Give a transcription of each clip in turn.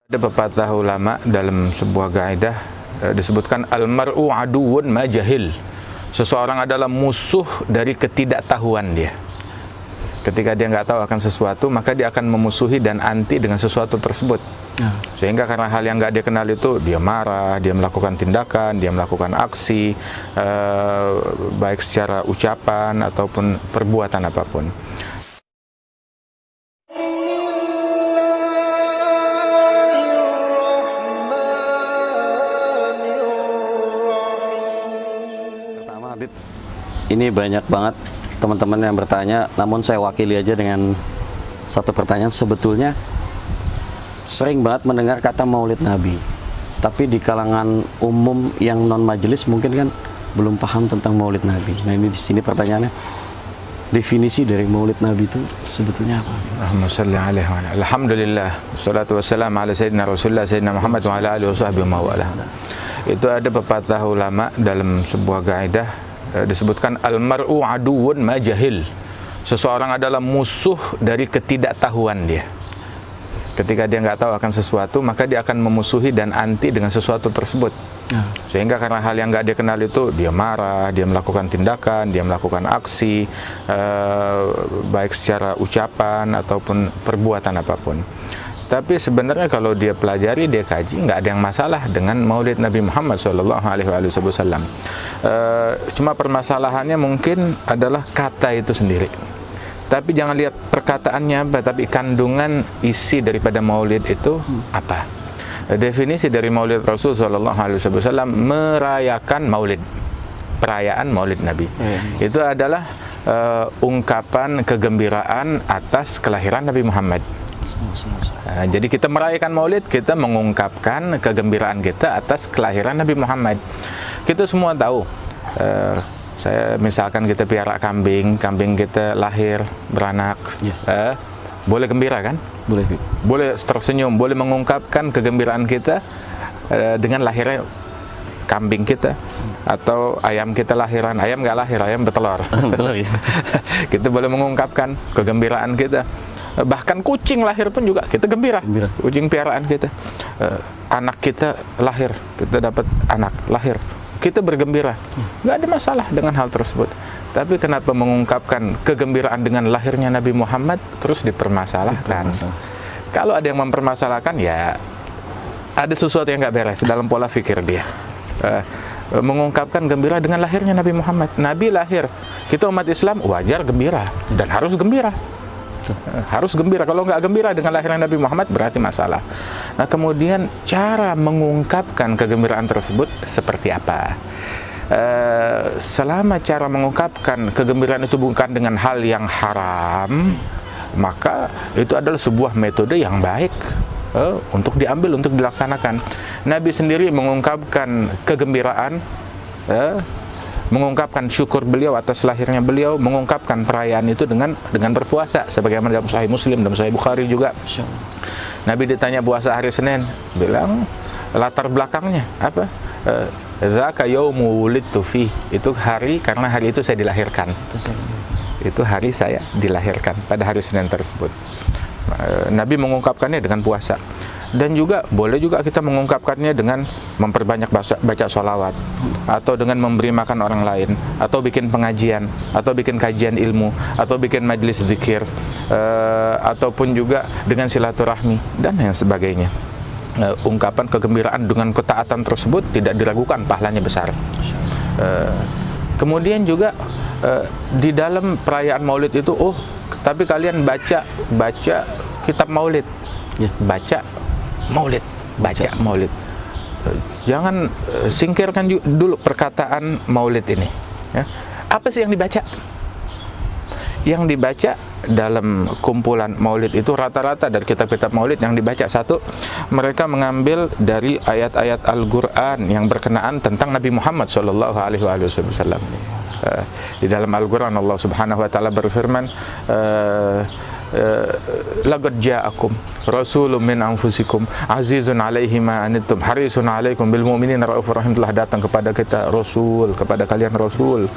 Ada pepatah ulama dalam sebuah kaidah disebutkan al-mar'u aduwwun ma jahil. Seseorang adalah musuh dari ketidaktahuan dia. Ketika dia nggak tahu akan sesuatu, maka dia akan memusuhi dan anti dengan sesuatu tersebut. Sehingga karena hal yang nggak dia kenal itu, dia marah, dia melakukan tindakan, dia melakukan aksi, baik secara ucapan ataupun perbuatan apapun. Ini banyak banget teman-teman yang bertanya, namun saya wakili aja dengan satu pertanyaan. Sebetulnya sering banget mendengar kata Maulid Nabi, tapi di kalangan umum yang non majelis mungkin kan belum paham tentang Maulid Nabi. Nah, ini di sini pertanyaannya, definisi dari Maulid Nabi itu sebetulnya apa? Allahumma shalli alaihi wa ala. Alhamdulillah, wassalatu wassalamu ala sayyidina Rasulullah sayyidina Muhammad wa ala alihi washabbihi wa wala. Itu ada pepatah ulama dalam sebuah kaidah disebutkan al-mar'u aduwwun ma jahil. Seseorang adalah musuh dari ketidaktahuan dia. Ketika dia nggak tahu akan sesuatu, maka dia akan memusuhi dan anti dengan sesuatu tersebut. Sehingga karena hal yang nggak dia kenal itu, dia marah, dia melakukan tindakan, dia melakukan aksi, baik secara ucapan ataupun perbuatan apapun. Tapi sebenarnya kalau dia pelajari, dia kaji, nggak ada yang masalah dengan Maulid Nabi Muhammad SAW. Cuma permasalahannya mungkin adalah kata itu sendiri. Tapi jangan lihat perkataannya apa, tapi kandungan isi daripada Maulid itu apa. Definisi dari Maulid Rasul SAW, merayakan Maulid, perayaan Maulid Nabi. Itu adalah ungkapan kegembiraan atas kelahiran Nabi Muhammad. Jadi kita merayakan Maulid, kita mengungkapkan kegembiraan kita atas kelahiran Nabi Muhammad. Kita semua tahu, saya misalkan kita piara kambing kita lahir, beranak, boleh gembira kan? Boleh tersenyum, boleh mengungkapkan kegembiraan kita dengan lahirnya kambing kita. Atau ayam kita lahiran, ayam nggak lahir, ayam bertelur. Kita boleh mengungkapkan kegembiraan kita. Bahkan kucing lahir pun juga kita gembira. Kucing piaraan kita, anak kita lahir, kita dapat anak lahir, kita bergembira, nggak ada masalah dengan hal tersebut. Tapi kenapa mengungkapkan kegembiraan dengan lahirnya Nabi Muhammad terus dipermasalahkan? Kalau ada yang mempermasalahkan, ya ada sesuatu yang nggak beres dalam pola pikir dia. Mengungkapkan gembira dengan lahirnya Nabi Muhammad. Nabi lahir, kita umat Islam wajar gembira dan harus gembira. Harus gembira. Kalau nggak gembira dengan lahirnya Nabi Muhammad berarti masalah. Nah, kemudian cara mengungkapkan kegembiraan tersebut seperti apa? Selama cara mengungkapkan kegembiraan itu bukan dengan hal yang haram, maka itu adalah sebuah metode yang baik untuk diambil, untuk dilaksanakan. Nabi sendiri mengungkapkan kegembiraan, mengungkapkan syukur beliau atas lahirnya beliau, mengungkapkan perayaan itu dengan berpuasa, sebagaimana dalam Sahih Muslim, dalam Sahih Bukhari juga. Nabi ditanya puasa hari Senin, bilang latar belakangnya apa? Dzaka yaumu wulidtu fi. Itu hari, karena hari itu saya dilahirkan. Itu hari saya dilahirkan pada hari Senin tersebut. Nabi mengungkapkannya dengan puasa. Dan juga boleh juga kita mengungkapkannya dengan memperbanyak baca sholawat, atau dengan memberi makan orang lain, atau bikin pengajian, atau bikin kajian ilmu, atau bikin majelis zikir, ataupun juga dengan silaturahmi dan yang sebagainya. Ungkapan kegembiraan dengan ketaatan tersebut tidak diragukan pahalanya besar. Kemudian juga di dalam perayaan Maulid itu, tapi kalian baca kitab Maulid, baca Maulid. Jangan singkirkan dulu perkataan Maulid ini. Apa sih yang dibaca? Yang dibaca dalam kumpulan Maulid itu rata-rata dari kitab-kitab Maulid yang dibaca, satu, mereka mengambil dari ayat-ayat Al-Quran yang berkenaan tentang Nabi Muhammad SAW. Di dalam Al-Quran Allah Subhanahu wa Ta'ala berfirman, laqad ja'akum rasulun min anfusikum azizun 'alaihi ma anittum harisun 'alaikum bil mu'minina raufur rahim. Telah datang kepada kita rasul, kepada kalian rasul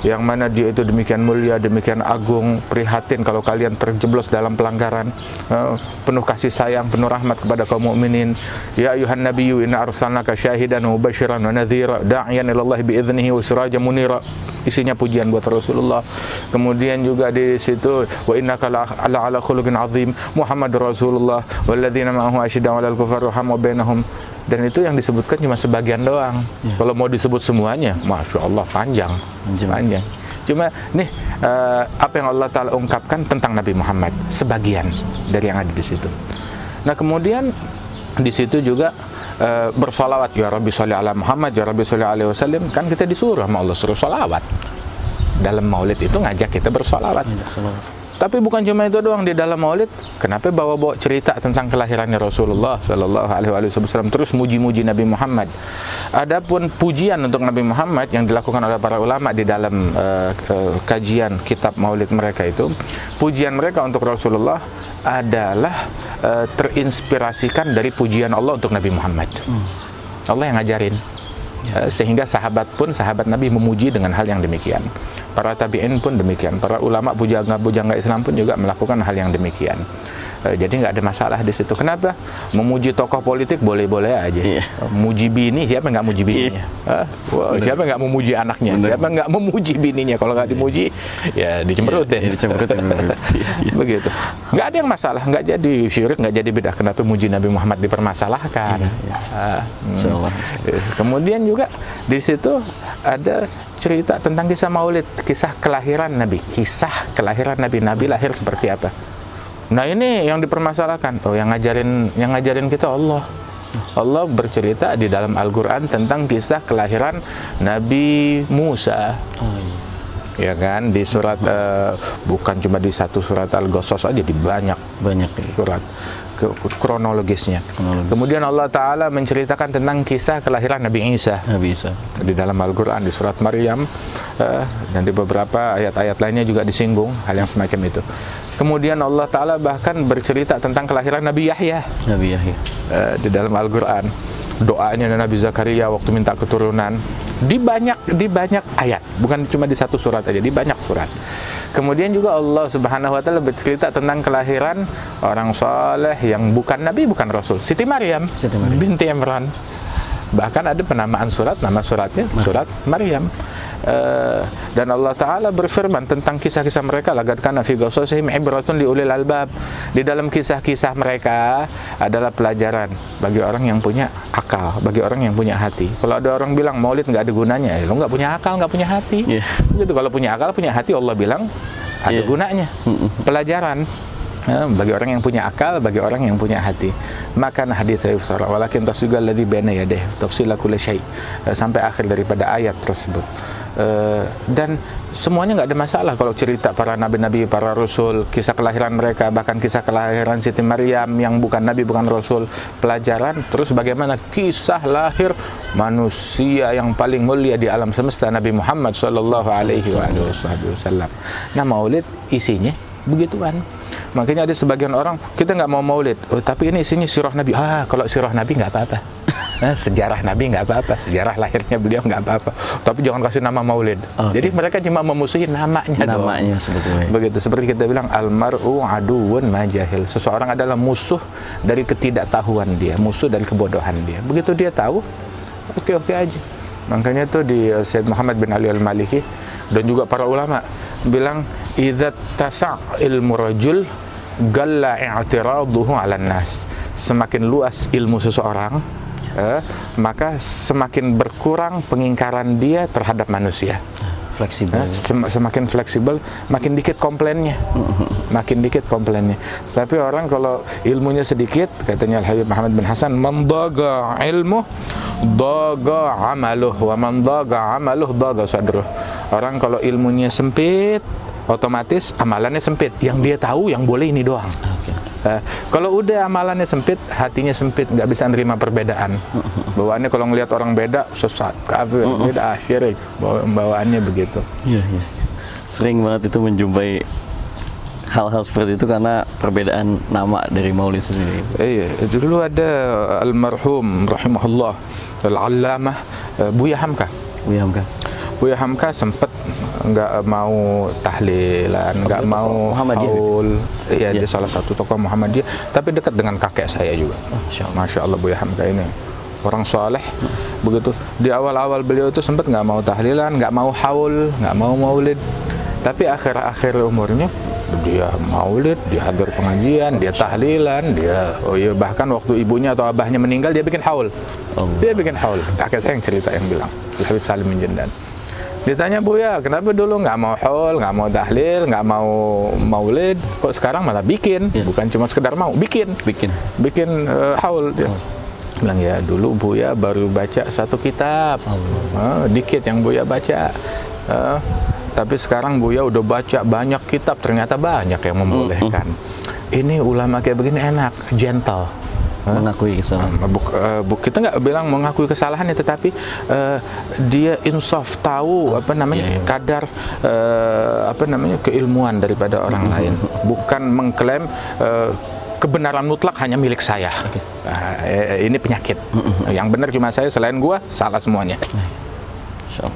yang mana dia itu demikian mulia, demikian agung, prihatin kalau kalian terjeblos dalam pelanggaran, penuh kasih sayang, penuh rahmat kepada kaum mukminin. Ya ayuhan nabiyyu inna arsalnaka syahidan wa mubasysyiran wa nadhira da'iyan ila Allah bi idznihi wa sirajan munira. Isinya pujian buat Rasulullah. Kemudian juga di situ wa innaka ala khuluqin azim Muhammadur Rasulullah walladzina ma'ahu asyidda'u 'alal kuffari rahimun bainahum. Dan itu yang disebutkan cuma sebagian doang. Kalau mau disebut semuanya, Masya Allah panjang. Cuma nih apa yang Allah Ta'ala ungkapkan tentang Nabi Muhammad, sebagian dari yang ada di situ. Nah kemudian di situ juga bersolawat, ya Rabbi sholli ala Muhammad, ya Rabbi sholli alaihi wasallam. Kan kita disuruh sama Allah suruh solawat. Dalam maulid itu ngajak kita bersolawat. Tapi bukan cuma itu doang di dalam maulid. Kenapa bawa-bawa cerita tentang kelahirannya Rasulullah Sallallahu Alaihi Wasallam, terus muji-muji Nabi Muhammad. Adapun pujian untuk Nabi Muhammad yang dilakukan oleh para ulama di dalam kajian kitab maulid mereka itu, pujian mereka untuk Rasulullah adalah terinspirasikan dari pujian Allah untuk Nabi Muhammad. Allah yang ngajarin. Sehingga sahabat Nabi memuji dengan hal yang demikian. Para tabi'in pun demikian. Para ulama bujangga Islam pun juga melakukan hal yang demikian. Jadi nggak ada masalah di situ. Kenapa? Memuji tokoh politik boleh-boleh aja. Muji bini, siapa nggak muji bininya? Siapa nggak memuji anaknya? Siapa nggak memuji bininya? Kalau nggak dimuji, ya dicemberutin. Begitu. Nggak ada yang masalah. Nggak jadi syirik, nggak jadi bid'ah. Kenapa muji Nabi Muhammad dipermasalahkan? Kemudian juga di situ ada cerita tentang kisah maulid, kisah kelahiran Nabi. Kisah kelahiran Nabi. Nabi lahir seperti apa? Nah ini yang dipermasalahkan. Oh, yang ngajarin kita Allah. Allah bercerita di dalam Al-Quran tentang kisah kelahiran Nabi Musa. Ya kan, di surat bukan cuma di satu surat Al-Qasas aja, di banyak surat kronologisnya. Kemudian Allah Ta'ala menceritakan tentang kisah kelahiran Nabi Isa. Di dalam Al-Quran, di surat Maryam, dan di beberapa ayat-ayat lainnya juga disinggung hal yang semacam itu. Kemudian Allah Ta'ala bahkan bercerita tentang kelahiran Nabi Yahya. Di dalam Al-Quran, doanya Nabi Zakaria waktu minta keturunan, di banyak ayat, bukan cuma di satu surat aja, di banyak surat. Kemudian juga Allah Subhanahu wa Ta'ala bercerita tentang kelahiran orang saleh yang bukan nabi, bukan rasul, Siti Maryam binti Imran. Bahkan ada penamaan surat, nama suratnya surat Maryam. Dan Allah Ta'ala berfirman tentang kisah-kisah mereka, laqad kana fi qasasihim ibratun liulil albab. Di dalam kisah-kisah mereka adalah pelajaran bagi orang yang punya akal, bagi orang yang punya hati. Kalau ada orang bilang maulid nggak ada gunanya, lo nggak punya akal, nggak punya hati. Jadi kalau punya akal, punya hati, Allah bilang ada gunanya. Pelajaran bagi orang yang punya akal, bagi orang yang punya hati. Maka hadits yufsara walakin tasdiqal ladzi baina yadayhi tafsila kulli syai, sampai akhir daripada ayat tersebut. Dan semuanya nggak ada masalah kalau cerita para nabi-nabi, para rasul, kisah kelahiran mereka, bahkan kisah kelahiran Siti Maryam yang bukan nabi, bukan rasul, pelajaran. Terus bagaimana kisah lahir manusia yang paling mulia di alam semesta, Nabi Muhammad sallallahu alaihi wasallam. Nah, maulid isinya begituan. Makanya ada sebagian orang, kita nggak mau maulid, tapi ini isinya sirah Nabi. Kalau sirah Nabi nggak apa-apa. Sejarah Nabi nggak apa-apa, sejarah lahirnya beliau nggak apa-apa, tapi jangan kasih nama maulid. Jadi mereka cuma memusuhi namanya sebetulnya. Begitu, seperti kita bilang almar'u aduwwun majahil. Seseorang adalah musuh dari ketidaktahuan dia, musuh dari kebodohan dia. Begitu dia tahu, oke aja. Makanya tuh di Syed Muhammad bin Ali al-Maliki dan juga para ulama bilang idza tasa' ilmu rajul galla i'tiraduhu 'alan nas. Semakin luas ilmu seseorang, maka semakin berkurang pengingkaran dia terhadap manusia. Fleksibel. Semakin fleksibel, makin dikit komplainnya. Tapi orang kalau ilmunya sedikit, katanya Al-Habib Muhammad bin Hasan, man daga ilmu daga amaluh, wa man daga amaluh daga sadruh. Orang kalau ilmunya sempit, otomatis amalannya sempit. Yang dia tahu yang boleh ini doang. Kalau udah amalannya sempit, hatinya sempit, nggak bisa nerima perbedaan. Bawaannya kalau ngelihat orang beda, sesat, kafir, beda, syirik. Bawaannya begitu. Sering banget itu menjumpai hal-hal seperti itu karena perbedaan nama dari maulid sendiri. Iya, dulu ada almarhum rahimahullah al-allamah Buya Hamka. Buya Hamka. Buya Hamka sempat nggak mau tahlilan, nggak mau Muhammadiyah. haul. Iya, dia salah satu tokoh Muhammadiyah, tapi dekat dengan kakek saya juga. Masya Allah Buya Hamka ini orang soleh. Begitu di awal-awal beliau itu sempat nggak mau tahlilan, nggak mau haul, nggak mau maulid. Tapi akhir-akhir umurnya dia maulid, dia hadir pengajian, dia tahlilan, dia bahkan waktu ibunya atau abahnya meninggal dia bikin haul. Dia bikin haul. Kakek saya yang cerita, yang bilang, Habib Salim bin Jendan. Ditanya, Buya, kenapa dulu nggak mau haul, nggak mau tahlil, nggak mau maulid, kok sekarang malah bikin? Bukan cuma sekedar mau, bikin haul. Dia bilang, ya dulu Buya baru baca satu kitab, dikit yang Buya baca. Tapi sekarang Buya udah baca banyak kitab, ternyata banyak yang membolehkan. Ini ulama kayak begini enak, gentle. Mengakui kesalahan. Kita nggak bilang mengakui kesalahan ya, tetapi dia insaf, tahu kadar keilmuan daripada orang lain, bukan mengklaim kebenaran mutlak hanya milik saya. Ini penyakit. Yang benar cuma saya, selain gua salah semuanya. Makasih.